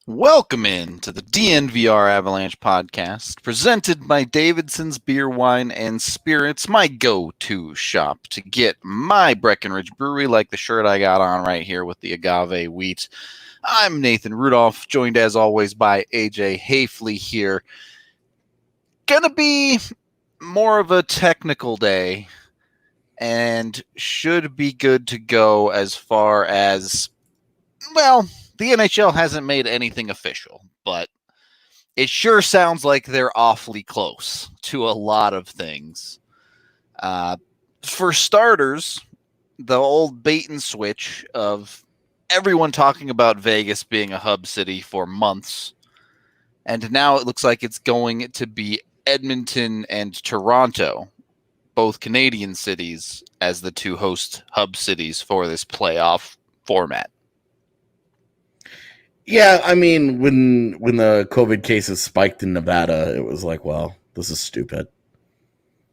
Welcome in to the DNVR Avalanche Podcast, presented by Davidson's Beer, Wine, and Spirits, my go-to shop to get my Breckenridge Brewery, like the shirt I got on right here with the agave wheat. I'm Nathan Rudolph, joined as always by AJ Haefele here. Gonna be more of a technical day, and should be good to go as far as, well, the NHL hasn't made anything official, but it sure sounds like they're awfully close to a lot of things. For starters, the old bait and switch of everyone talking about Vegas being a hub city for months, and now it looks like it's going to be Edmonton and Toronto, both Canadian cities, as the two host hub cities for this playoff format. Yeah, I mean, when the COVID cases spiked in Nevada, it was like, well, this is stupid.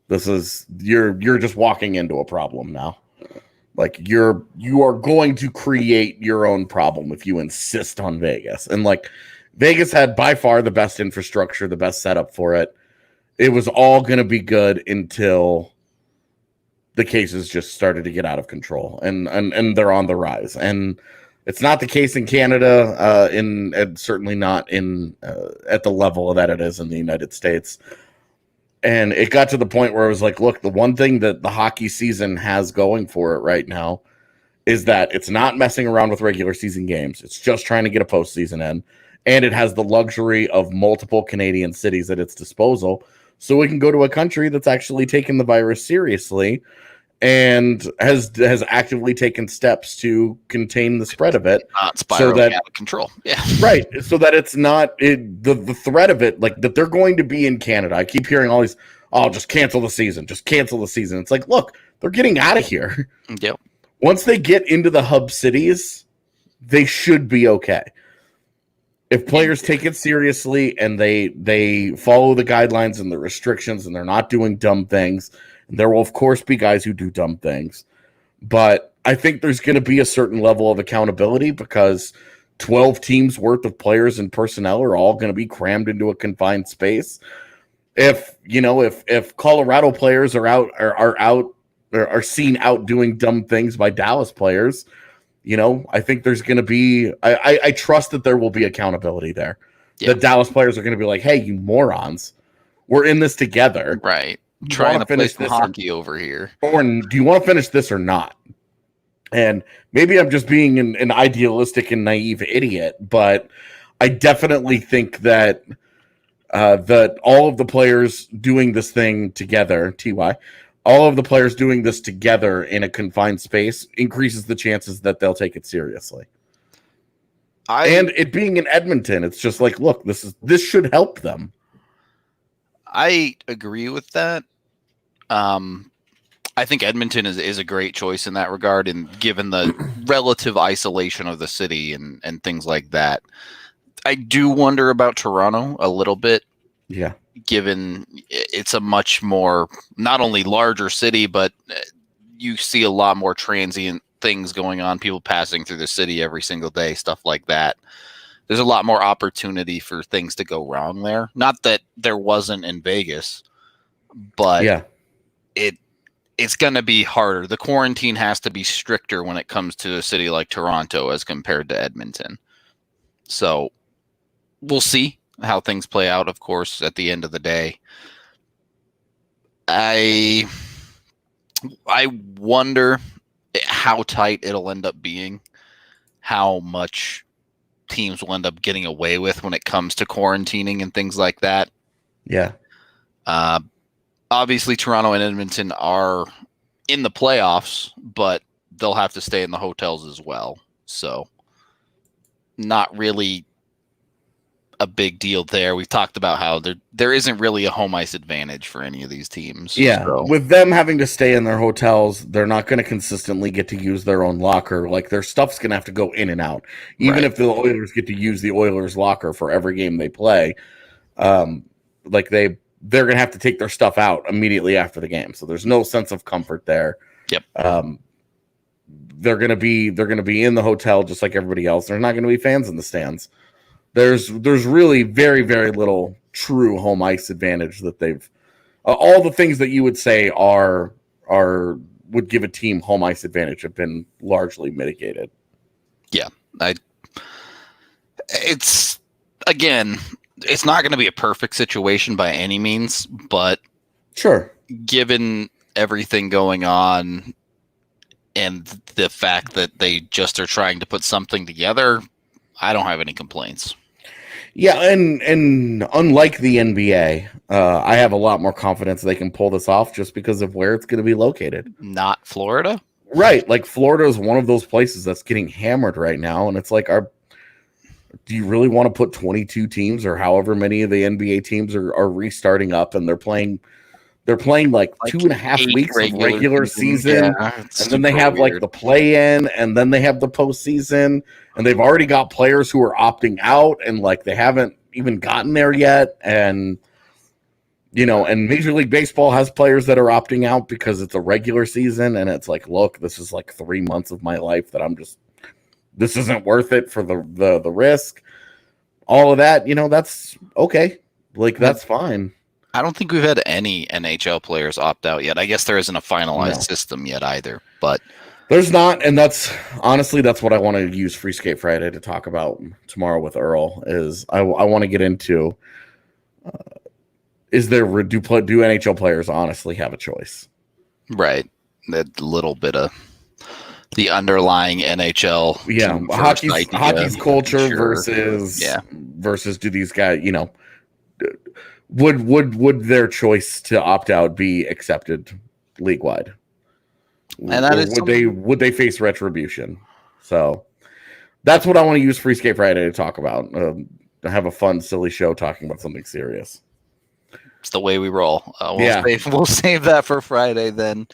This is you're just walking into a problem now. Like you are going to create your own problem if you insist on Vegas. And like Vegas had by far the best infrastructure, the best setup for it. It was all going to be good until the cases just started to get out of control, and they're on the rise. And it's not the case in Canada, and certainly not in at the level that it is in the United States. And it got to the point where it was like, look, the one thing that the hockey season has going for it right now is that it's not messing around with regular season games. It's just trying to get a postseason in. And it has the luxury of multiple Canadian cities at its disposal. So we can go to a country that's actually taken the virus seriously and has actively taken steps to contain the spread of it, not spiraling out of control. Yeah, right. So that it's not the threat of it, like that they're going to be in Canada. I keep hearing all these, oh, just cancel the season. Just cancel the season. It's like, look, they're getting out of here. Yep. Once they get into the hub cities, they should be okay. If players take it seriously and they follow the guidelines and the restrictions and they're not doing dumb things. There will, of course, be guys who do dumb things, but I think there's going to be a certain level of accountability because 12 teams worth of players and personnel are all going to be crammed into a confined space. If Colorado players are seen out doing dumb things by Dallas players, I think there's going to be. I trust that there will be accountability there. Yeah. The Dallas players are going to be like, "Hey, you morons, we're in this together." Right. Trying to finish the hockey over here. Or do you want to finish this or not? And maybe I'm just being an idealistic and naive idiot, but I definitely think that that all of the players doing this thing together, all of the players doing this together in a confined space increases the chances that they'll take it seriously. And it being in Edmonton, it's just like, look, this should help them. I agree with that. I think Edmonton is a great choice in that regard, and given the relative isolation of the city and things like that. I do wonder about Toronto a little bit. Yeah. Given it's a much more, not only larger city, but you see a lot more transient things going on, people passing through the city every single day, stuff like that. There's a lot more opportunity for things to go wrong there. Not that there wasn't in Vegas, but yeah, it's going to be harder. The quarantine has to be stricter when it comes to a city like Toronto as compared to Edmonton. So we'll see how things play out, of course, at the end of the day. I wonder how tight it'll end up being, how much teams will end up getting away with when it comes to quarantining and things like that. Yeah. Obviously, Toronto and Edmonton are in the playoffs, but they'll have to stay in the hotels as well. So not really a big deal there. We've talked about how there isn't really a home ice advantage for any of these teams. Yeah, so with them having to stay in their hotels, they're not going to consistently get to use their own locker. Like, their stuff's going to have to go in and out. Even if the Oilers get to use the Oilers locker for every game they play, they're going to have to take their stuff out immediately after the game. So there's no sense of comfort there. Yep. They're going to be in the hotel just like everybody else. There's not going to be fans in the stands. There's really very, very little true home ice advantage that they've all the things that you would say would give a team home ice advantage have been largely mitigated. Yeah. It's not going to be a perfect situation by any means, but sure, given everything going on and the fact that they just are trying to put something together, I don't have any complaints. Yeah, and unlike the NBA, I have a lot more confidence they can pull this off just because of where it's going to be located. Not Florida? Right. Like, Florida is one of those places that's getting hammered right now, and it's like, do you really want to put 22 teams or however many of the NBA teams are restarting up, and they're playing like 2.5 weeks of regular season, and then they have weird. Like the play-in, and then they have the postseason, and they've already got players who are opting out, and like they haven't even gotten there yet, and and Major League Baseball has players that are opting out because it's a regular season, and it's like, look, this is like 3 months of my life that this isn't worth it for the risk. All of that, that's okay. Like, that's fine. I don't think we've had any NHL players opt out yet. I guess there isn't a finalized system yet either, but there's not. And that's what I want to use Free Skate Friday to talk about tomorrow with Earl is I want to get into, do NHL players honestly have a choice? Right. That little bit of the underlying NHL. Yeah. Hockey's culture versus do these guys, would their choice to opt out be accepted league wide? And would they face retribution? So that's what I want to use Free Skate Friday to talk about. Have a fun, silly show talking about something serious. It's the way we roll. We'll save that for Friday then.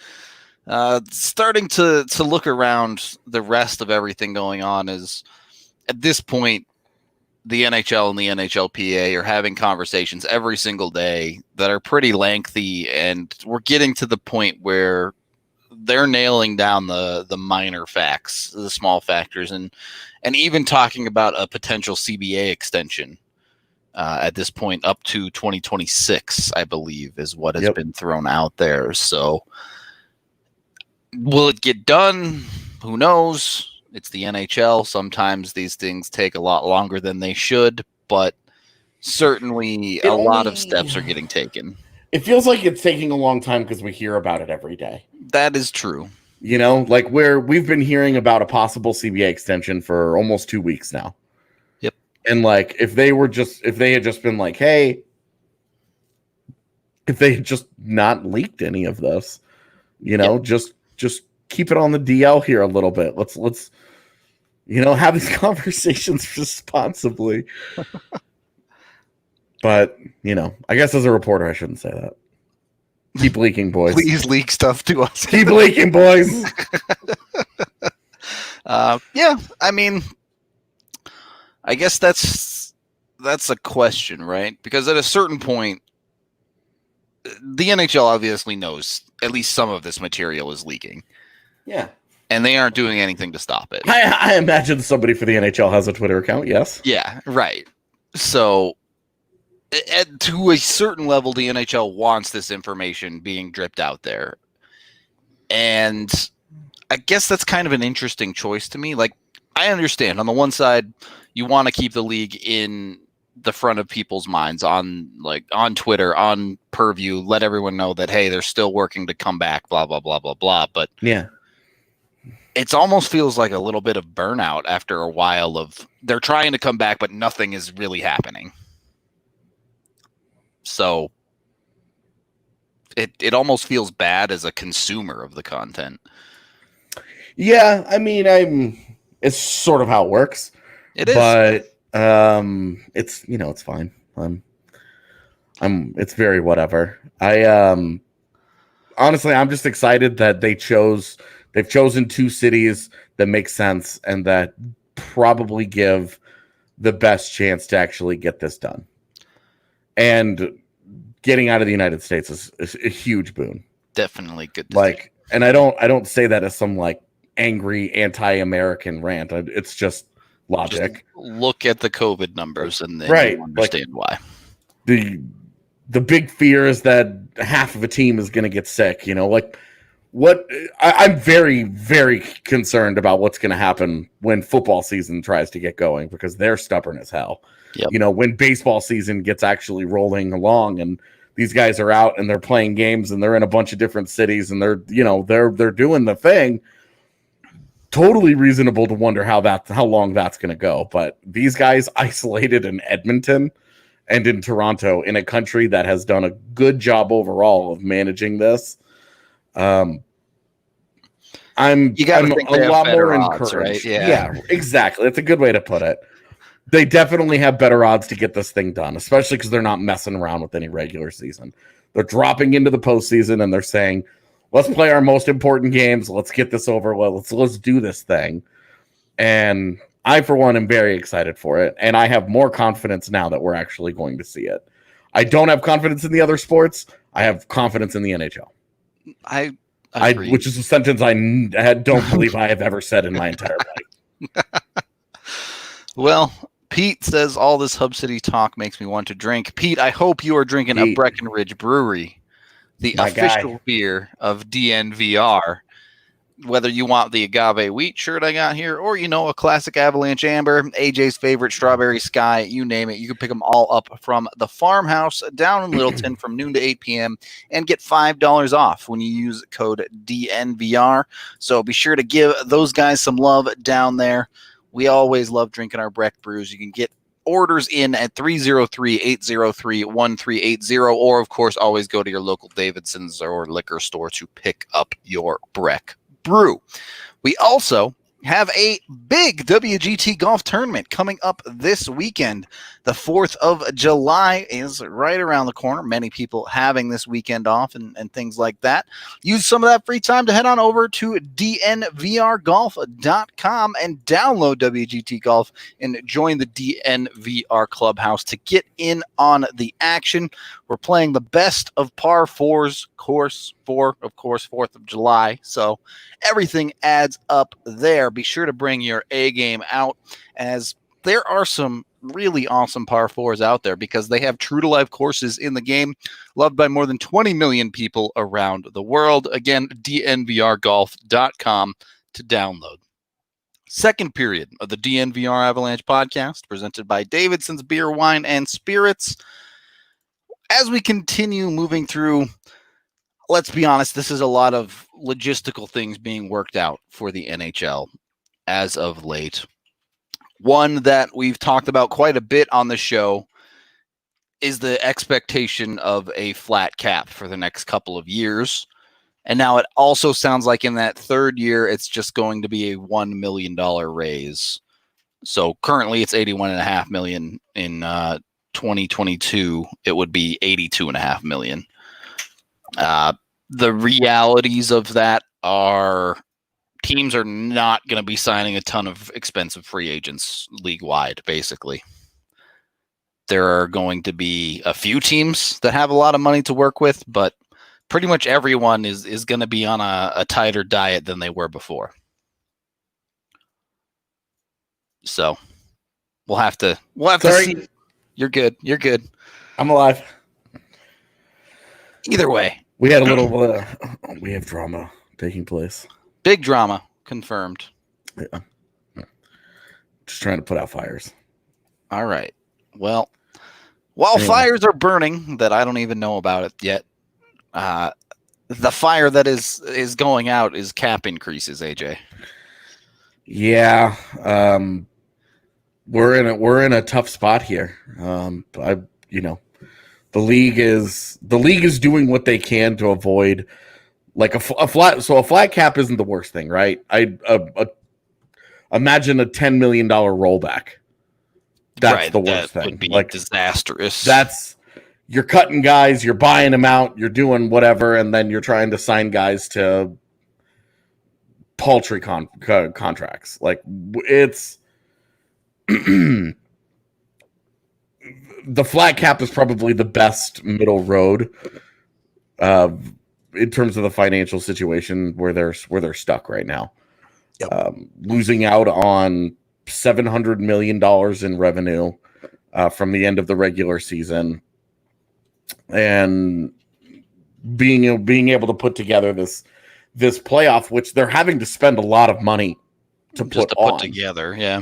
Starting to look around the rest of everything going on is at this point, the NHL and the NHLPA are having conversations every single day that are pretty lengthy, and we're getting to the point where they're nailing down the minor facts, the small factors, and even talking about a potential CBA extension at this point up to 2026, I believe, is what has been thrown out there. So will it get done? Who knows? It's the NHL. Sometimes these things take a lot longer than they should, but certainly a lot of steps are getting taken. It feels like it's taking a long time because we hear about it every day. That is true. Like where we've been hearing about a possible CBA extension for almost 2 weeks now. Yep. And like if they had just been like, hey, if they had just not leaked any of this, just keep it on the DL here a little bit. Let's have these conversations responsibly. But, I guess as a reporter, I shouldn't say that. Keep leaking, boys. Please leak stuff to us. Keep leaking, boys. I mean, I guess that's a question, right? Because at a certain point, the NHL obviously knows at least some of this material is leaking. Yeah. And they aren't doing anything to stop it. I imagine somebody for the NHL has a Twitter account, yes. Yeah, right. So, to a certain level, the NHL wants this information being dripped out there. And I guess that's kind of an interesting choice to me. Like, I understand. On the one side, you want to keep the league in the front of people's minds on Twitter, on Purview, let everyone know that, hey, they're still working to come back, blah, blah, blah, blah, blah. But yeah. It almost feels like a little bit of burnout after a while of they're trying to come back, but nothing is really happening. So it almost feels bad as a consumer of the content. Yeah, I mean, it's sort of how it works. It is. But it's it's fine. It's very whatever. Honestly, I'm just excited that they've chosen 2 cities that make sense and that probably give the best chance to actually get this done. And getting out of the United States is a huge boon. Definitely good. And I don't say that as some like angry anti-American rant. It's just logic. Just look at the COVID numbers and then Right. you understand why. The big fear is that half of a team is going to get sick. I'm very, very concerned about what's going to happen when football season tries to get going, because they're stubborn as hell. Yep. When baseball season gets actually rolling along and these guys are out and they're playing games and they're in a bunch of different cities and they're doing the thing. Totally reasonable to wonder how long that's going to go. But these guys isolated in Edmonton and in Toronto, in a country that has done a good job overall of managing this. I'm a lot more encouraged. Right? Yeah, exactly. That's a good way to put it. They definitely have better odds to get this thing done, especially because they're not messing around with any regular season. They're dropping into the postseason and they're saying, let's play our most important games. Let's get this over. Well, let's do this thing. And I, for one, am very excited for it. And I have more confidence now that we're actually going to see it. I don't have confidence in the other sports. I have confidence in the NHL. I which is a sentence I don't believe I have ever said in my entire life. Well, Pete says all this Hub City talk makes me want to drink. Pete, I hope you are drinking a Breckenridge Brewery, the official beer of DNVR. Whether you want the agave wheat shirt I got here, or a classic Avalanche Amber, AJ's favorite Strawberry Sky, you name it, you can pick them all up from the farmhouse down in Littleton from noon to 8 p.m. and get $5 off when you use code DNVR. So be sure to give those guys some love down there. We always love drinking our Breck brews. You can get orders in at 303-803-1380, or of course always go to your local Davidson's or liquor store to pick up your Breck brew. We also have a big WGT golf tournament coming up this weekend. The 4th of July is right around the corner. Many people having this weekend off and things like that. Use some of that free time to head on over to DNVRgolf.com and download WGT Golf and join the DNVR Clubhouse to get in on the action. We're playing the best of par fours course for, of course, 4th of July. So everything adds up there. Be sure to bring your A game out, as there are some really awesome par fours out there because they have true to life courses in the game, loved by more than 20 million people around the world. Again, DNVRgolf.com to download. Second period of the DNVR Avalanche podcast, presented by Davidson's Beer, Wine, and Spirits. As we continue moving through, let's be honest, this is a lot of logistical things being worked out for the NHL as of late. One that we've talked about quite a bit on the show is the expectation of a flat cap for the next couple of years. And now it also sounds like in that third year, it's just going to be a $1 million raise. So currently it's $81.5 million. In 2022, it would be $82.5 million. The realities of that are teams are not going to be signing a ton of expensive free agents league-wide, basically. There are going to be a few teams that have a lot of money to work with, but pretty much everyone is going to be on a tighter diet than they were before. So we'll have to see. You're good. You're good. I'm alive. Either way. We had a little, we have drama taking place. Big drama confirmed. Yeah. Just trying to put out fires. All right. Well, while fires are burning that I don't even know about it yet, the fire that is going out is cap increases, AJ. Yeah. We're in a tough spot here. The league is doing what they can to avoid like a flat cap isn't the worst thing, right? Imagine a $10 million rollback. That's the worst thing. Would be like disastrous. You're cutting guys, you're buying them out, you're doing whatever, and then you're trying to sign guys to paltry contracts. Like it's the flat cap is probably the best middle road in terms of the financial situation where they're stuck right now. Yep. Losing out on $700 million in revenue from the end of the regular season, and being able to put together this playoff, which they're having to spend a lot of money to put together. Yeah.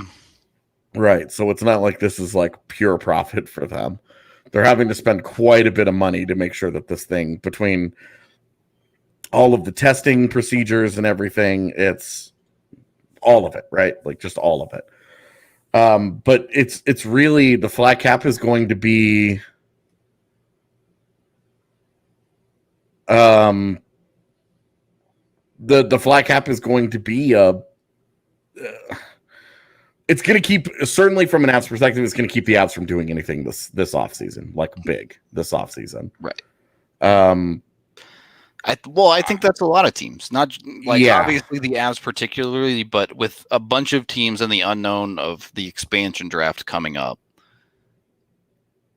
Right. So it's not like this is like pure profit for them. They're having to spend quite a bit of money to make sure that this thing, between all of the testing procedures and everything, it's all of it, right? Like just all of it. But it's really, the flat cap is going to be the flat cap is going to be it's going to keep, certainly from an Avs perspective, it's going to keep the Avs from doing anything this offseason, like big this offseason. Right. I think that's a lot of teams, not like obviously the Avs particularly, but with a bunch of teams and the unknown of the expansion draft coming up,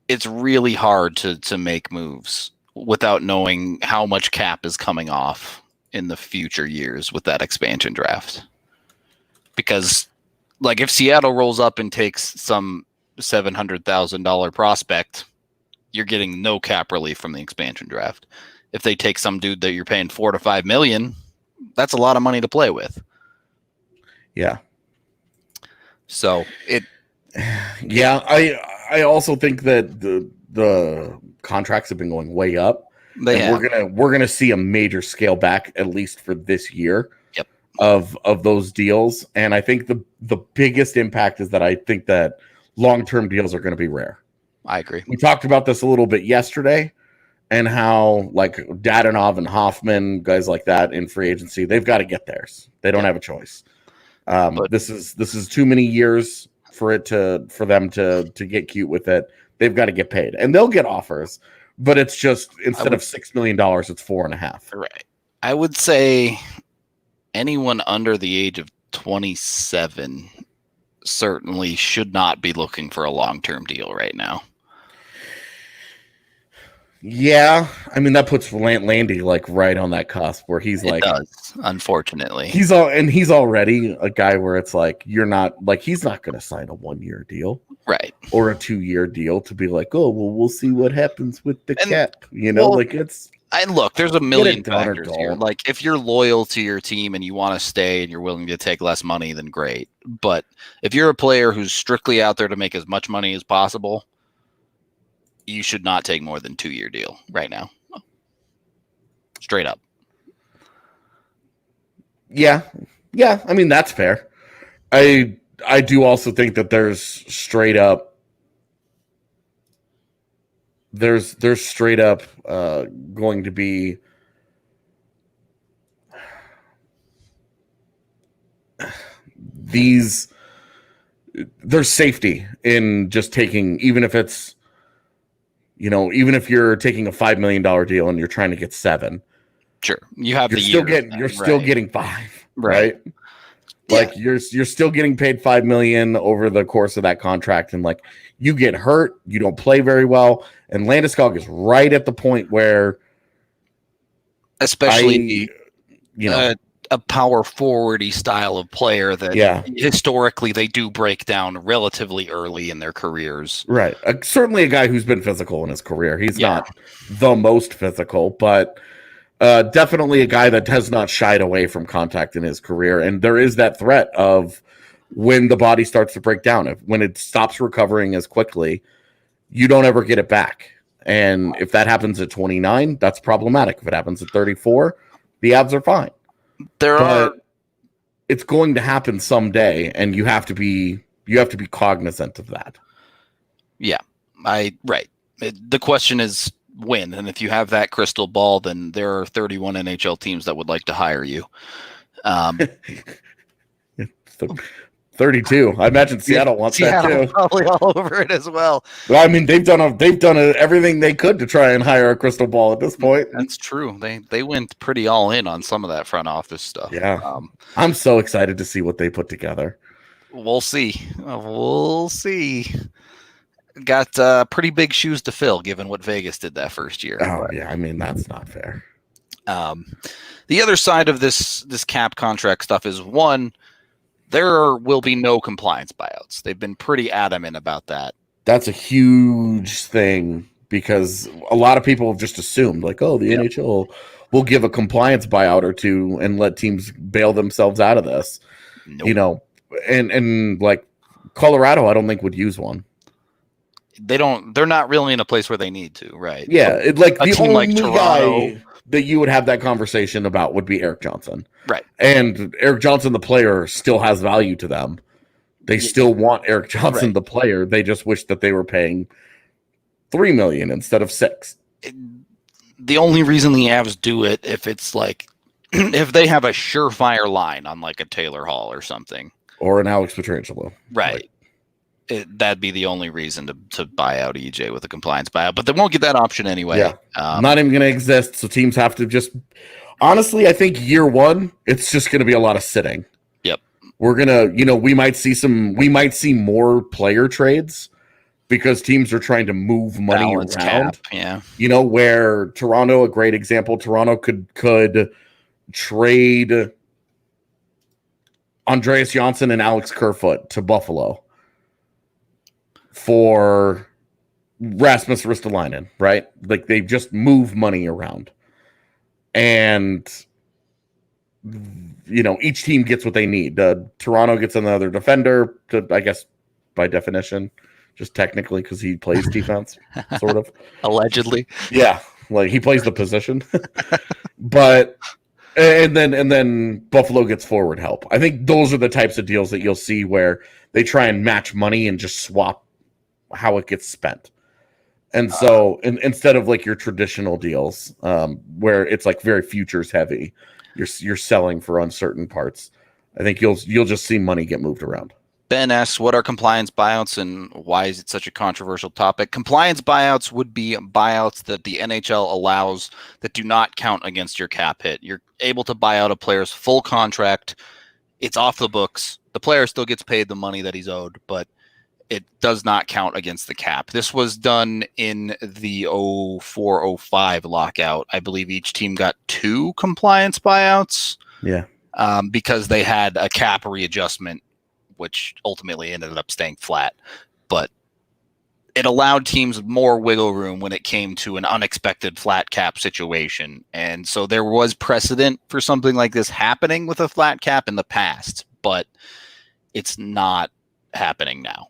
it's really hard to make moves without knowing how much cap is coming off in the future years with that expansion draft. Because like if Seattle rolls up and takes some $700,000 prospect, you're getting no cap relief from the expansion draft. If they take some dude that you're paying $4 to $5 million, that's a lot of money to play with. Yeah. So yeah, I also think that the contracts have been going way up. We're gonna see a major scale back, at least for this year. Yep. Of those deals, and I think the biggest impact is that I think that long-term deals are going to be rare. I agree. We talked about this a little bit yesterday, and how like Dadonov and Hoffman, guys like that in free agency, they've got to get theirs. They don't have a choice. This is too many years for them to get cute with it. They've got to get paid, and they'll get offers, but it's just instead of $6 million, it's $4.5 million. Right. I would say anyone under the age of 27 certainly should not be looking for a long-term deal right now. Yeah, I mean that puts Landy like right on that cusp where he's like, does, unfortunately, he's already a guy where it's like he's not going to sign a 1-year deal, right, or a 2-year deal to be like, oh well, we'll see what happens with the cap, like it's. And look, there's a million factors here. Like if you're loyal to your team and you want to stay and you're willing to take less money, then great. But if you're a player who's strictly out there to make as much money as possible, you should not take more than 2-year deal right now. Straight up. Yeah. I mean, that's fair. I do also think that there's straight up going to be there's safety in just taking, even if it's, even if you're taking a $5 million deal and you're trying to get 7, sure, you have you're still getting 5, right? Like you're still getting paid $5 million over the course of that contract, and like you get hurt, you don't play very well, and Landeskog is right at the point where, especially a power forward-y style of player that historically they do break down relatively early in their careers. Right. Certainly a guy who's been physical in his career. He's not the most physical, but definitely a guy that has not shied away from contact in his career. And there is that threat of when the body starts to break down, when it stops recovering as quickly, you don't ever get it back. And if that happens at 29, that's problematic. If it happens at 34, the Avs are fine. It's going to happen someday, and you have to be cognizant of that. Yeah, the question is when, and if you have that crystal ball, then there are 31 NHL teams that would like to hire you. 32. I imagine Seattle wants that too. Probably all over it as well. Well, I mean, they've done everything they could to try and hire a crystal ball at this point. That's true. They went pretty all in on some of that front office stuff. Yeah, I'm so excited to see what they put together. We'll see. Got pretty big shoes to fill, given what Vegas did that first year. Oh yeah, I mean that's not fair. The other side of this cap contract stuff is one. There will be no compliance buyouts. They've been pretty adamant about that. That's a huge thing because a lot of people have just assumed like, oh, the NHL will give a compliance buyout or two and let teams bail themselves out of this. Nope. You know, and like Colorado, I don't think would use one. They're not really in a place where they need to, right? Yeah, the team only like Toronto, guy that you would have that conversation about would be Erik Johnson. Right. And Erik Johnson, the player, still has value to them. They still want Erik Johnson, the player. They just wish that they were paying $3 million instead of $6 million. The only reason the Avs do it if it's like if they have a surefire line on like a Taylor Hall or something, or an Alex Pietrangelo, right? That'd be the only reason to buy out EJ with a compliance buyout, but they won't get that option anyway. Yeah, not even going to exist. So teams have to just honestly, I think year one, it's just going to be a lot of sitting. Yep, we're gonna, we might see more player trades because teams are trying to move money balance around. Cap, yeah, where Toronto, a great example. Toronto could trade Andreas Johnsson and Alex Kerfoot to Buffalo for Rasmus Ristolainen, right? Like they just move money around. And each team gets what they need. Toronto gets another defender, I guess by definition, just technically because he plays defense, sort of. Allegedly. Yeah, like he plays the position. But and then Buffalo gets forward help. I think those are the types of deals that you'll see where they try and match money and just swap how it gets spent. And so instead of like your traditional deals, where it's like very futures heavy, you're selling for uncertain parts. I think you'll just see money get moved around. Ben asks, what are compliance buyouts and why is it such a controversial topic? Compliance buyouts would be buyouts that the NHL allows that do not count against your cap hit. You're able to buy out a player's full contract. It's off the books. The player still gets paid the money that he's owed, but it does not count against the cap. This was done in the 04-05 lockout. I believe each team got 2 compliance buyouts. Yeah. Because they had a cap readjustment, which ultimately ended up staying flat. But it allowed teams more wiggle room when it came to an unexpected flat cap situation. And so there was precedent for something like this happening with a flat cap in the past, but it's not happening now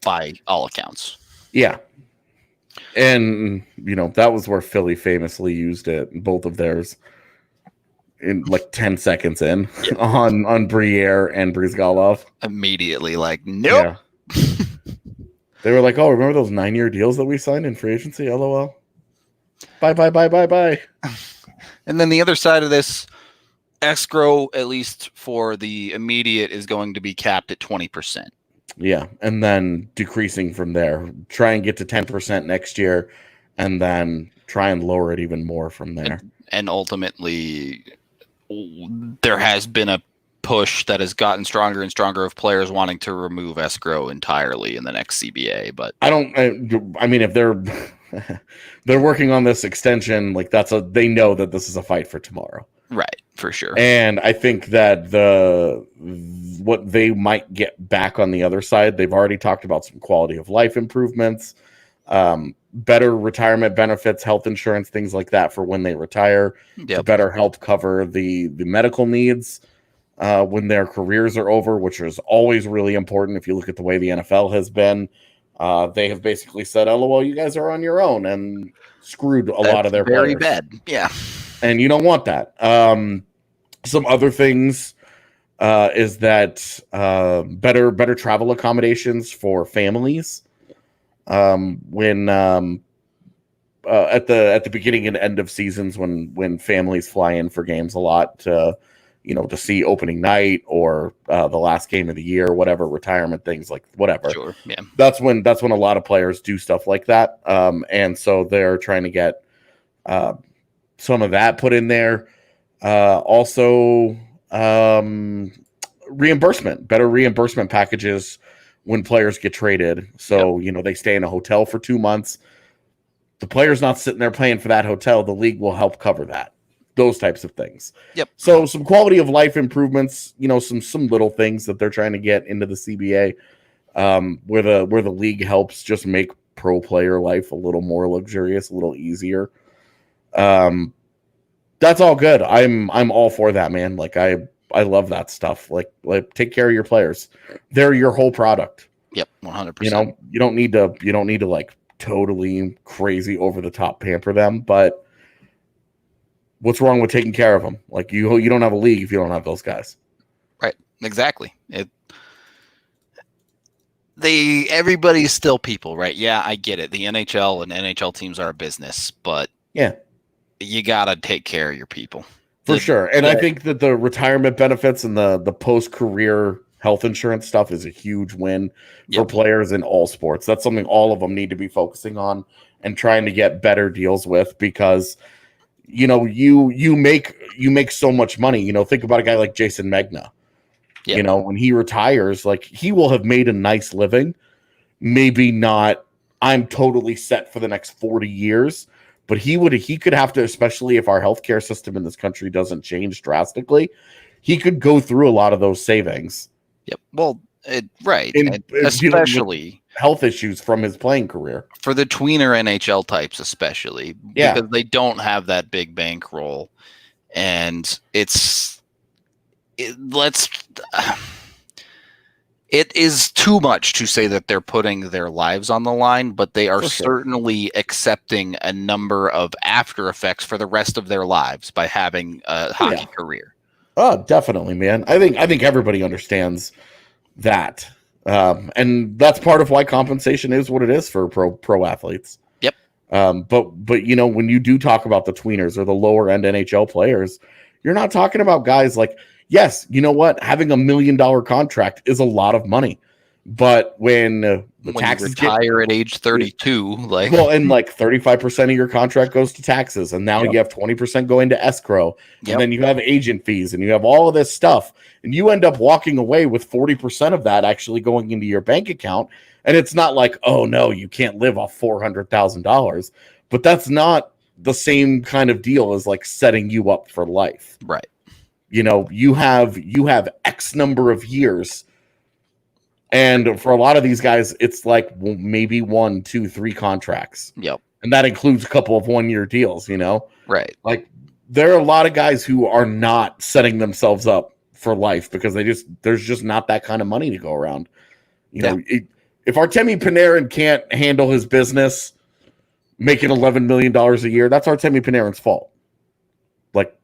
by all accounts. Yeah. And, that was where Philly famously used it, both of theirs, in like 10 seconds in on Briere and Brizgalov. Immediately, like, nope. Yeah. They were like, oh, remember those 9-year deals that we signed in free agency? LOL. Bye. And then the other side of this, escrow, at least for the immediate, is going to be capped at 20%. Yeah, and then decreasing from there. Try and get to 10% next year, and then try and lower it even more from there. And ultimately, there has been a push that has gotten stronger and stronger of players wanting to remove escrow entirely in the next CBA. But I mean, if they're working on this extension, like they know that this is a fight for tomorrow. Right, for sure. And I think that what they might get back on the other side, they've already talked about some quality of life improvements, better retirement benefits, health insurance, things like that for when they retire, to better help cover the medical needs when their careers are over, which is always really important. If you look at the way the NFL has been, they have basically said, "LOL, you guys are on your own," and screwed a lot of their very players. Bad. Yeah. And you don't want that. Some other things is that better travel accommodations for families. When at the beginning and end of seasons, when families fly in for games a lot to see opening night or the last game of the year, whatever, retirement things, like whatever. Sure. Yeah. That's when a lot of players do stuff like that. And so they're trying to get some of that put in there. Also, reimbursement, better reimbursement packages when players get traded. So, they stay in a hotel for 2 months. The player's not sitting there paying for that hotel. The league will help cover that. those types of things. Yep. So some quality of life improvements, some little things that they're trying to get into the CBA, where the league helps just make pro player life a little more luxurious, a little easier. That's all good. I'm all for that, man. Like I love that stuff. Like take care of your players. They're your whole product. Yep, 100%. You don't need to like totally crazy over the top pamper them, but what's wrong with taking care of them? Like you don't have a league if you don't have those guys. Right. Exactly. Everybody's still people, right? Yeah, I get it. The NHL and NHL teams are a business, but yeah, you gotta take care of your people for sure. And I think that the retirement benefits and the post-career health insurance stuff is a huge win for players in all sports. That's something all of them need to be focusing on and trying to get better deals with, because you make so much money. Think about a guy like Jason Megna. Yep. When he retires, like he will have made a nice living. Maybe not, I'm totally set for the next 40 years, but he could have to, especially if our healthcare system in this country doesn't change drastically, he could go through a lot of those savings. Yep. Well, right. And especially health issues from his playing career. For the tweener NHL types, especially. Yeah. Because they don't have that big bankroll. And it is too much to say that they're putting their lives on the line, but they are certainly accepting a number of after effects for the rest of their lives by having a hockey career. Oh, definitely, man. I think everybody understands that. And that's part of why compensation is what it is for pro athletes. Yep. But when you do talk about the tweeners or the lower end NHL players, you're not talking about guys like, yes, you know what? Having $1 million contract is a lot of money. But when taxes you retire at age 32, and 35% of your contract goes to taxes, and now you have 20% going to escrow, and then you have agent fees, and you have all of this stuff, and you end up walking away with 40% of that actually going into your bank account. And it's not like, oh no, you can't live off $400,000, but that's not the same kind of deal as like setting you up for life, right? You have X number of years. And for a lot of these guys, it's like maybe 1, 2, 3 contracts. Yep. And that includes a couple of 1-year deals, Right. Like there are a lot of guys who are not setting themselves up for life because there's just not that kind of money to go around. If Artemi Panarin can't handle his business making $11 million a year, that's Artemi Panarin's fault. Like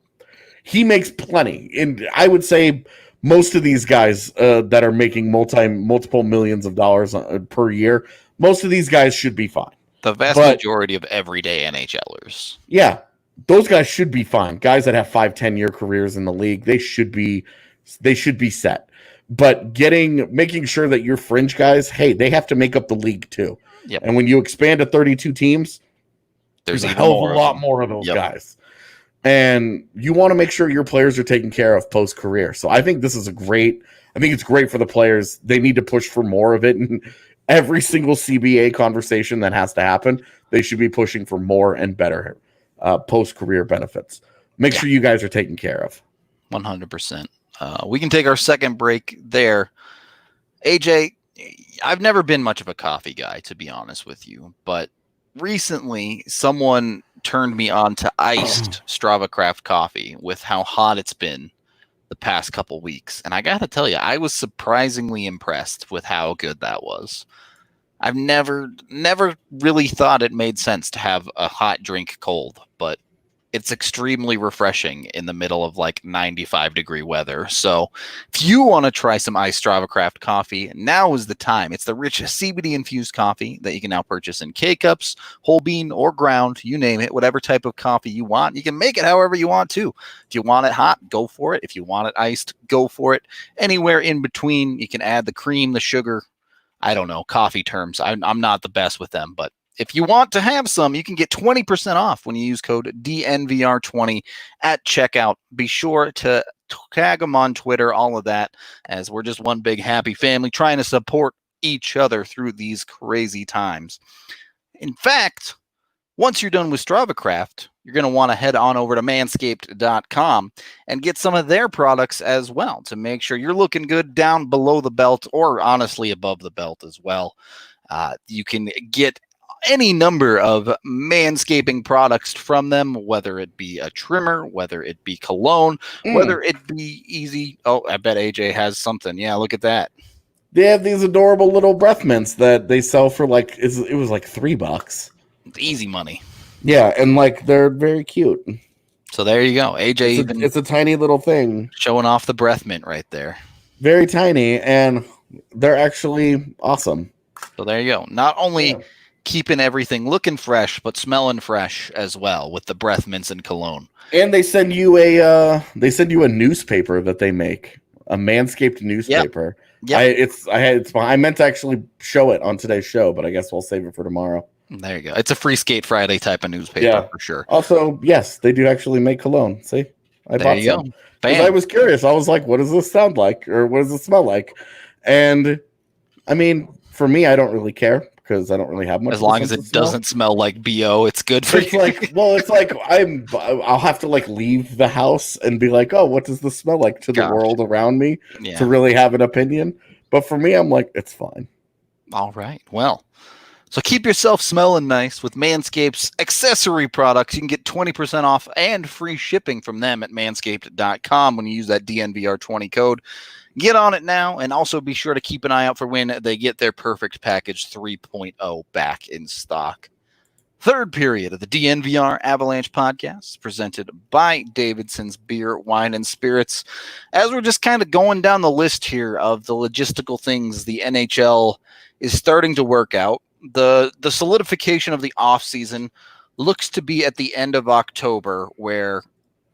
he makes plenty. And I would say most of these guys that are making multiple millions of dollars per year, most of these guys should be fine. The vast majority of everyday NHLers. Yeah, those guys should be fine. Guys that have 5-10 year careers in the league, they should be set. But making sure that your fringe guys, hey, they have to make up the league too. Yep. And when you expand to 32 teams, there's a hell of a lot more of those guys. And you want to make sure your players are taken care of post-career. So I think this is I think it's great for the players. They need to push for more of it. And every single CBA conversation that has to happen, they should be pushing for more and better post-career benefits. Make sure you guys are taken care of. 100%. We can take our second break there. AJ, I've never been much of a coffee guy, to be honest with you, but recently someone turned me on to iced Strava Craft coffee with how hot it's been the past couple weeks. And I got to tell you, I was surprisingly impressed with how good that was. I've never really thought it made sense to have a hot drink cold, but it's extremely refreshing in the middle of like 95-degree weather. So if you want to try some iced Strava Craft coffee, now is the time. It's the rich CBD-infused coffee that you can now purchase in K-Cups, whole bean, or ground, you name it, whatever type of coffee you want. You can make it however you want to. If you want it hot, go for it. If you want it iced, go for it. Anywhere in between, you can add the cream, the sugar. I don't know, coffee terms. I'm not the best with them, but if you want to have some, you can get 20% off when you use code DNVR20 at checkout. Be sure to tag them on Twitter, all of that, as we're just one big happy family trying to support each other through these crazy times. In fact, once you're done with Strava Craft, you're going to want to head on over to manscaped.com and get some of their products as well to make sure you're looking good down below the belt, or honestly above the belt as well. You can get any number of manscaping products from them, whether it be a trimmer, whether it be cologne, whether it be easy. Oh, I bet AJ has something. Yeah, look at that. They have these adorable little breath mints that they sell for like, it was like $3. It's easy money. Yeah, and like they're very cute. So there you go. AJ, it's a tiny little thing. Showing off the breath mint right there. Very tiny, and they're actually awesome. So there you go. Not only keeping everything looking fresh, but smelling fresh as well with the breath mints and cologne. And they send you a newspaper that they make, a Manscaped newspaper. Yep. I meant to actually show it on today's show, but I guess we'll save it for tomorrow. There you go. It's a Free Skate Friday type of newspaper for sure. Also, yes, they do actually make cologne. See, I bought some. I was curious. I was like, what does this sound like? Or what does it smell like? And I mean, for me, I don't really care because I don't really have much. As long as it doesn't smell like BO, it's good for you. It's like I'll have to like leave the house and be like, oh, what does this smell like to the world around me to really have an opinion? But for me, I'm like, it's fine. All right. Well, so keep yourself smelling nice with Manscaped's accessory products. You can get 20% off and free shipping from them at manscaped.com when you use that DNVR20 code. Get on it now, and also be sure to keep an eye out for when they get their Perfect Package 3.0 back in stock. Third period of the DNVR Avalanche Podcast, presented by Davidson's Beer, Wine, and Spirits. As we're just kind of going down the list here of the logistical things the NHL is starting to work out, the solidification of the offseason looks to be at the end of October, where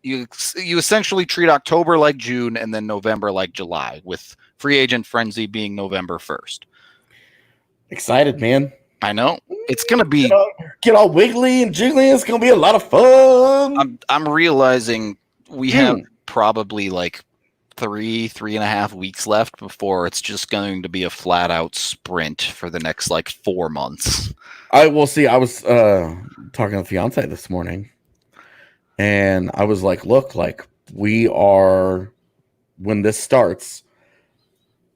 you essentially treat October like June and then November like July, with free agent frenzy being November 1st. Excited, man. I know. It's going to be... Get all wiggly and jiggly. It's going to be a lot of fun. I'm realizing we have probably like 3.5 weeks left before it's just going to be a flat out sprint for the next like 4 months. I will see. I was talking to the fiance this morning, and I was like, look, like when this starts,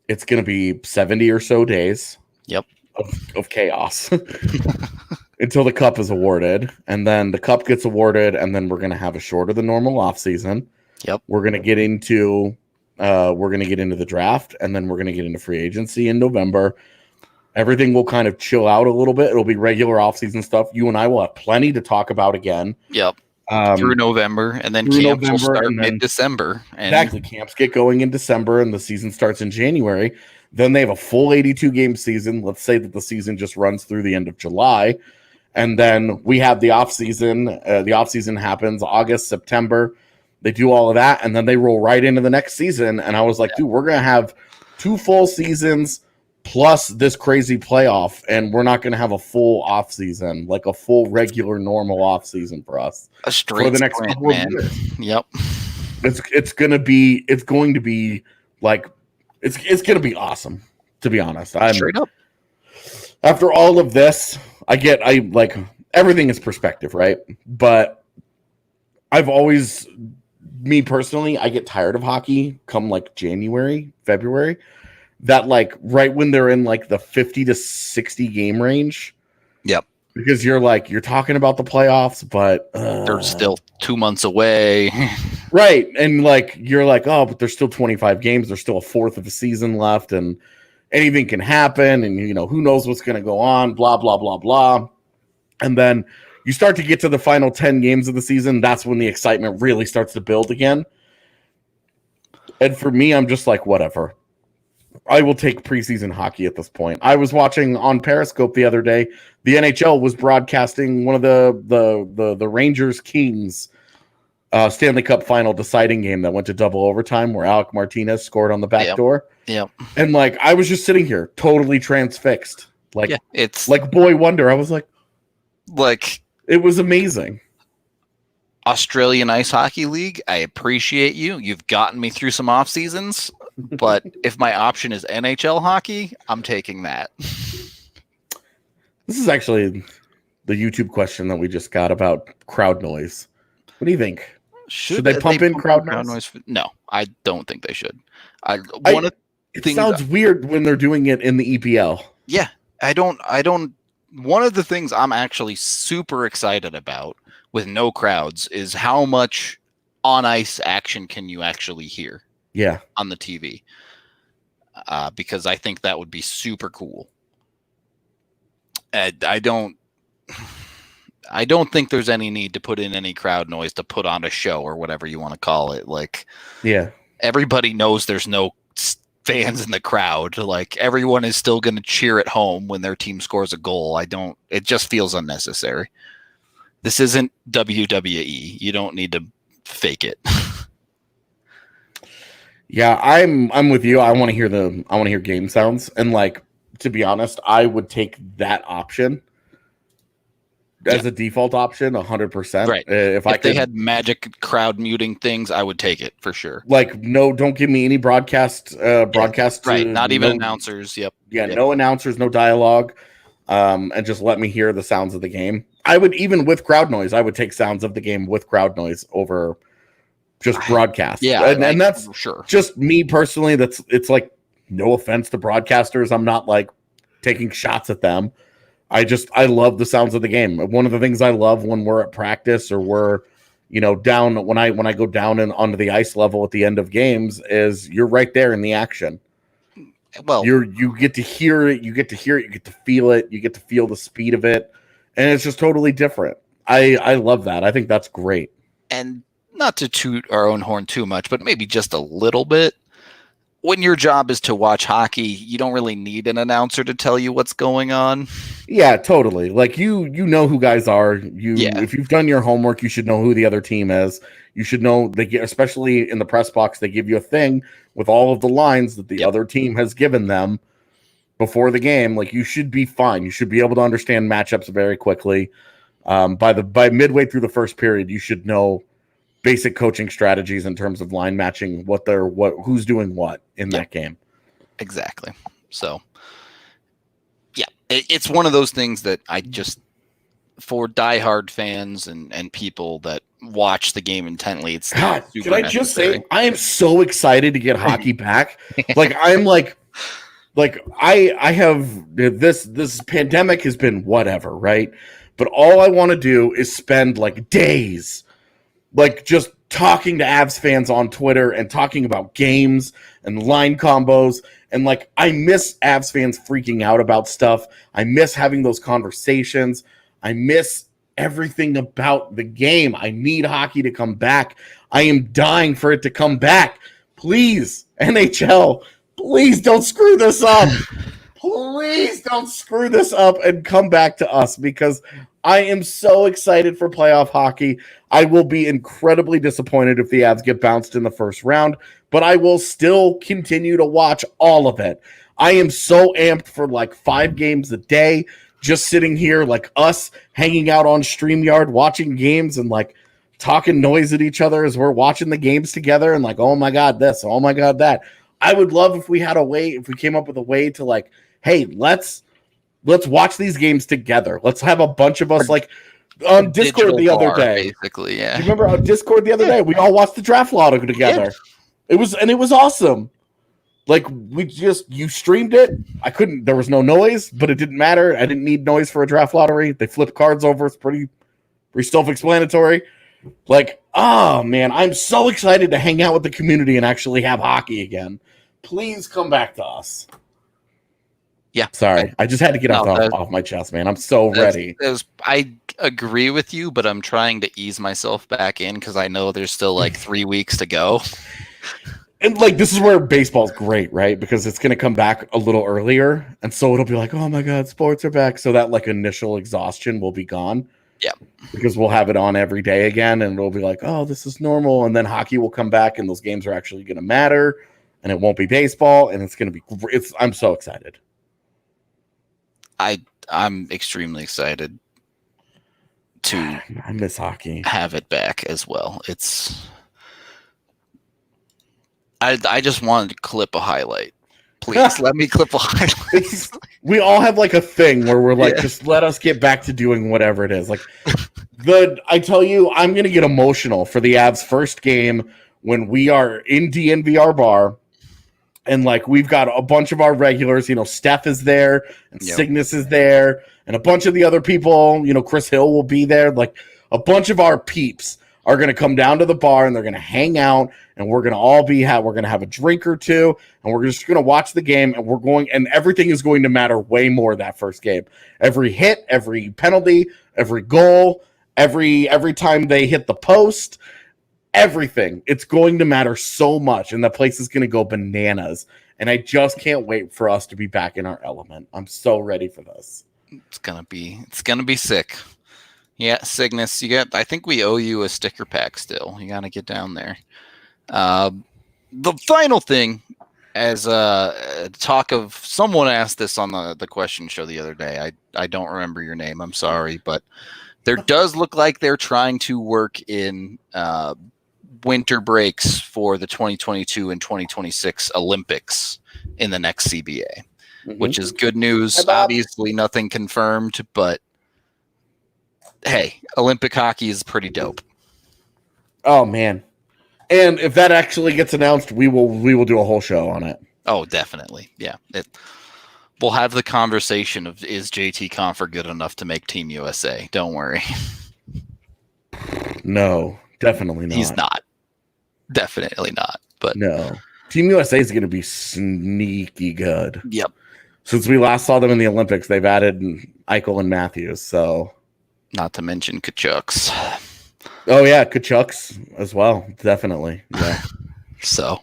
it's going to be 70 or so days. Yep. Of chaos until the cup is awarded, and then the cup gets awarded, and then we're going to have a shorter than normal off season. Yep. We're going to get into the draft, and then we're going to get into free agency in November. Everything will kind of chill out a little bit. It'll be regular off-season stuff. You and I will have plenty to talk about again. Yep. Through November, and then camps will start mid-December. Exactly. Camps get going in December, and the season starts in January. Then they have a full 82-game season. Let's say that the season just runs through the end of July. And then we have the off-season. The off-season happens August, September. They do all of that, and then they roll right into the next season. And I was like, dude, we're going to have 2 full seasons plus this crazy playoff, and we're not going to have a full off-season, like a full regular normal off-season for us. A straight for the next sprint, couple of years. Yep. It's going to be like, it's going to be awesome, to be honest. Straight up. After all of this, I like everything is perspective, right? But I've always, me personally, I get tired of hockey come like January, February, that like right when they're in like the 50 to 60 game range. Yep. Because you're talking about the playoffs, but they're still 2 months away. Right. And like, you're like, oh, but there's still 25 games. There's still a fourth of a season left, and anything can happen. And, who knows what's going to go on, blah, blah, blah, blah. And then you start to get to the final 10 games of the season. That's when the excitement really starts to build again. And for me, I'm just like, whatever. I will take preseason hockey at this point. I was watching on Periscope the other day. The NHL was broadcasting one of the Rangers Kings Stanley Cup final deciding game that went to double overtime, where Alec Martinez scored on the back door. Yep. And like, I was just sitting here totally transfixed. Like, it's like boy wonder. I was like, it was amazing. Australian Ice Hockey League, I appreciate you. You've gotten me through some off seasons, but if my option is NHL hockey, I'm taking that. This is actually YouTube question that we just got about crowd noise. What do you think? Should they pump in crowd noise? No, I don't think they should. It sounds weird when they're doing it in the EPL. Yeah, I don't. One of the things I'm actually super excited about with no crowds is how much on ice action can you actually hear? Yeah, on the TV, because I think that would be super cool. I don't think there's any need to put in any crowd noise to put on a show or whatever you want to call it. Like, yeah, everybody knows there's no fans in the crowd. Like, everyone is still going to cheer at home when their team scores a goal. It just feels unnecessary. This isn't WWE. You don't need to fake it. Yeah, I'm with you. I want to hear game sounds, and like, to be honest, I would take that option as a default option 100%. Right. If they had magic crowd muting things, I would take it for sure. Like, no, don't give me any broadcast. Right. Not even announcers. Yep. Yeah. Yep. No announcers, no dialogue, and just let me hear the sounds of the game. I would, even with crowd noise, I would take sounds of the game with crowd noise over just broadcast. Yeah. And that's sure. Just me personally. It's like, no offense to broadcasters. I'm not like taking shots at them. I love the sounds of the game. One of the things I love when we're at practice or we're, down, when I go down and onto the ice level at the end of games, is you're right there in the action. Well, you get to hear it, you get to feel it, you get to feel the speed of it, and it's just totally different. I love that. I think that's great. And not to toot our own horn too much, but maybe just a little bit. When your job is to watch hockey, you don't really need an announcer to tell you what's going on. Yeah, totally. Like, you know who guys are. If you've done your homework, you should know who the other team is. You should know, especially in the press box, they give you a thing with all of the lines that the other team has given them before the game. Like, you should be fine. You should be able to understand matchups very quickly. By midway through the first period, you should know basic coaching strategies in terms of line matching, who's doing what in that game. Exactly. So, yeah, it's one of those things that I just, for diehard fans and people that watch the game intently, it's God. Can I just say, I am so excited to get hockey back. Like, I'm like I have this pandemic has been whatever, right? But all I want to do is spend like days, like, just talking to Avs fans on Twitter and talking about games and line combos. And like, I miss Avs fans freaking out about stuff. I miss having those conversations. I miss everything about the game. I need hockey to come back. I am dying for it to come back. Please, NHL, please don't screw this up. Please don't screw this up and come back to us, because I am so excited for playoff hockey. I will be incredibly disappointed if the Avs get bounced in the first round, but I will still continue to watch all of it. I am so amped for like 5 games a day, just sitting here like us hanging out on StreamYard, watching games and like talking noise at each other as we're watching the games together and like, oh my God, this, oh my God, that. I would love if we came up with a way to like, hey, let's watch these games together. Let's have a bunch of us like on Discord the other day. Basically, yeah. Do you remember on Discord the other day? We all watched the draft lotto together. Yeah. It was awesome. Like, you streamed it. There was no noise, but it didn't matter. I didn't need noise for a draft lottery. They flip cards over. It's pretty self-explanatory. Like, oh man, I'm so excited to hang out with the community and actually have hockey again. Please come back to us. Yeah. Sorry. I just had to get off my chest, man. I'm so ready. I agree with you, but I'm trying to ease myself back in because I know there's still like 3 weeks to go. And like, this is where baseball's great, right? Because it's going to come back a little earlier. And so it'll be like, oh my God, sports are back. So that like initial exhaustion will be gone. Yeah. Because we'll have it on every day again. And it'll be like, oh, this is normal. And then hockey will come back and those games are actually going to matter. And it won't be baseball. And it's going to be, I'm so excited. I'm extremely excited to I miss hockey. Have it back as well. I just wanted to clip a highlight. Please let me clip a highlight. We all have like a thing where we're like, Yeah. just let us get back to doing whatever it is. Like I tell you, I'm going to get emotional for the Avs first game when we are in DNVR bar. And like we've got a bunch of our regulars, Steph is there and Cygnus is there and a bunch of the other people, Chris Hill will be there. Like a bunch of our peeps are going to come down to the bar and they're going to hang out and we're going to all we're going to have a drink or two and we're just going to watch the game and everything is going to matter way more that first game. Every hit, every penalty, every goal, every time they hit the post, everything. It's going to matter so much and the place is going to go bananas. And I just can't wait for us to be back in our element. I'm so ready for this. It's gonna be sick. Yeah, Cygnus, I think we owe you a sticker pack still. You gotta get down there. The final thing, as talk of someone asked this on the question show the other day. I don't remember your name. I'm sorry, but there does look like they're trying to work in winter breaks for the 2022 and 2026 Olympics in the next CBA, which is good news. Obviously, nothing confirmed, but hey, Olympic hockey is pretty dope. Oh man. And if that actually gets announced, we will do a whole show on it. Oh, definitely. Yeah. We'll have the conversation of, is JT Confer good enough to make Team USA? Don't worry. No, definitely not. He's not. Definitely not. But no. Team USA is going to be sneaky good. Yep. Since we last saw them in the Olympics, they've added Eichel and Matthews, so... Not to mention Kachucks. Oh, yeah, Kachucks as well. Definitely. Yeah. So,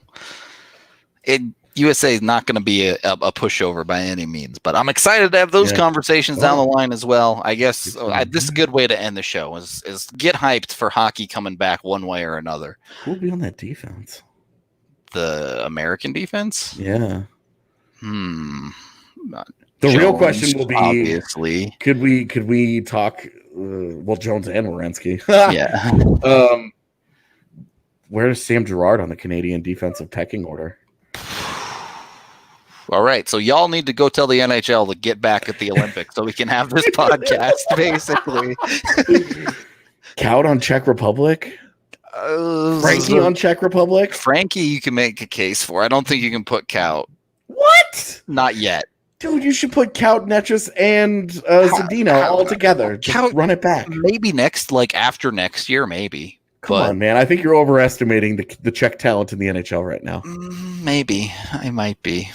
USA is not going to be a pushover by any means, but I'm excited to have those conversations down the line as well. I guess this is a good way to end the show is get hyped for hockey coming back one way or another. Who will be on that defense? The American defense? Yeah. The real question will be, obviously, could we talk? Jones and Werenski. Yeah. Where is Sam Girard on the Canadian defensive pecking order? All right, so y'all need to go tell the NHL to get back at the Olympics so we can have this podcast, basically. Kaut on Czech Republic? Frankie on Czech Republic? Frankie, you can make a case for. I don't think you can put Kaut. What? Not yet. Dude, you should put Kaut, Netris, and Zadina all together. Just run it back. Maybe after next year, maybe. Come on, man. I think you're overestimating the Czech talent in the NHL right now. Maybe. I might be.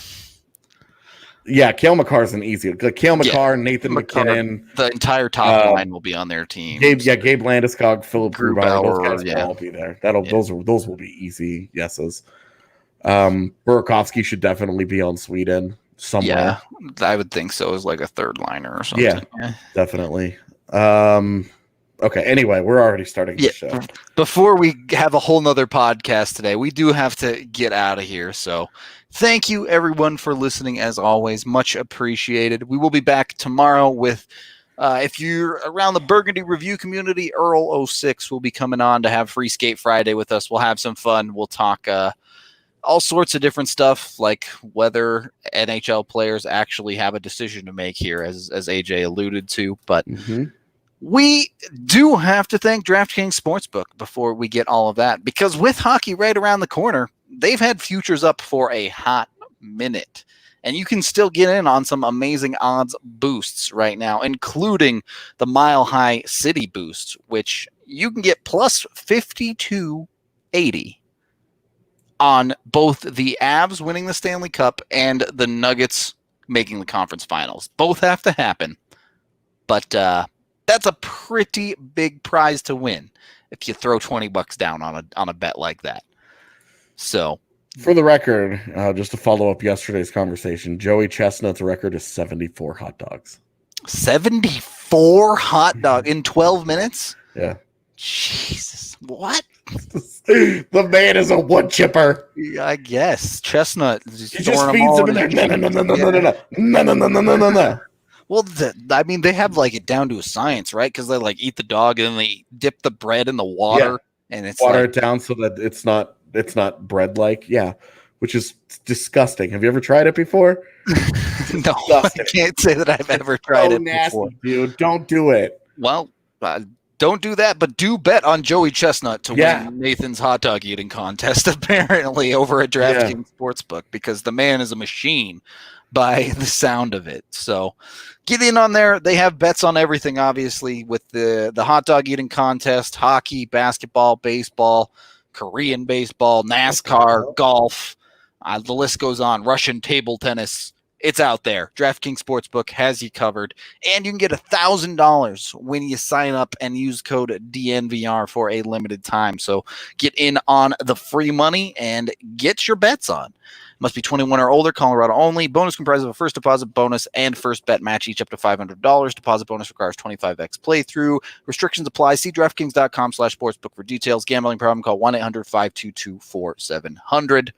Yeah, Cale Makar's an easy. Cale Makar, Nathan McKinnon. The entire top line will be on their team. Gabe Landeskog, Philip Grubauer, those guys will all be there. Those will be easy yeses. Burakovsky should definitely be on Sweden somewhere. Yeah, I would think so, as like a third liner or something. Yeah, definitely. Okay, anyway, we're already starting the show. Before we have a whole nother podcast today, we do have to get out of here. So thank you, everyone, for listening, as always. Much appreciated. We will be back tomorrow with, if you're around the Burgundy Review community, Earl06 will be coming on to have Free Skate Friday with us. We'll have some fun. We'll talk all sorts of different stuff, like whether NHL players actually have a decision to make here, as AJ alluded to. But we do have to thank DraftKings Sportsbook before we get all of that, because with hockey right around the corner, they've had futures up for a hot minute. And you can still get in on some amazing odds boosts right now, including the Mile High City boost, which you can get plus 5280 on both the Avs winning the Stanley Cup and the Nuggets making the conference finals. Both have to happen. But that's a pretty big prize to win if you throw $20 down on a bet like that. So, for the record, just to follow up yesterday's conversation, Joey Chestnut's record is 74 hot dogs. 74 hot dog in 12 minutes? Yeah. Jesus. What? The man is a wood chipper. I guess. Chestnut. He just feeds him in there. No. Well, they have like it down to a science, right? Because they like eat the dog and then they dip the bread in the water and it's water it down so that it's not bread like. Yeah, which is disgusting. Have you ever tried it before? No, I can't say that I've ever tried it nasty, before. dude. Don't do it. Well, don't do that, but do bet on Joey Chestnut to win Nathan's hot dog eating contest, apparently, over at DraftKings Sportsbook, because the man is a machine by the sound of it. So get in on there. They have bets on everything, obviously, with the hot dog eating contest, hockey, basketball, baseball, Korean baseball, NASCAR, golf. The list goes on. Russian table tennis. It's out there. DraftKings Sportsbook has you covered. And you can get $1,000 when you sign up and use code DNVR for a limited time. So get in on the free money and get your bets on. Must be 21 or older, Colorado only. Bonus comprises of a first deposit bonus and first bet match, each up to $500. Deposit bonus requires 25x playthrough. Restrictions apply. See DraftKings.com/sportsbook for details. Gambling problem, call 1-800-522-4700.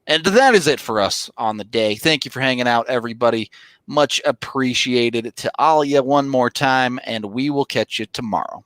And that is it for us on the day. Thank you for hanging out, everybody. Much appreciated to all of you one more time, and we will catch you tomorrow.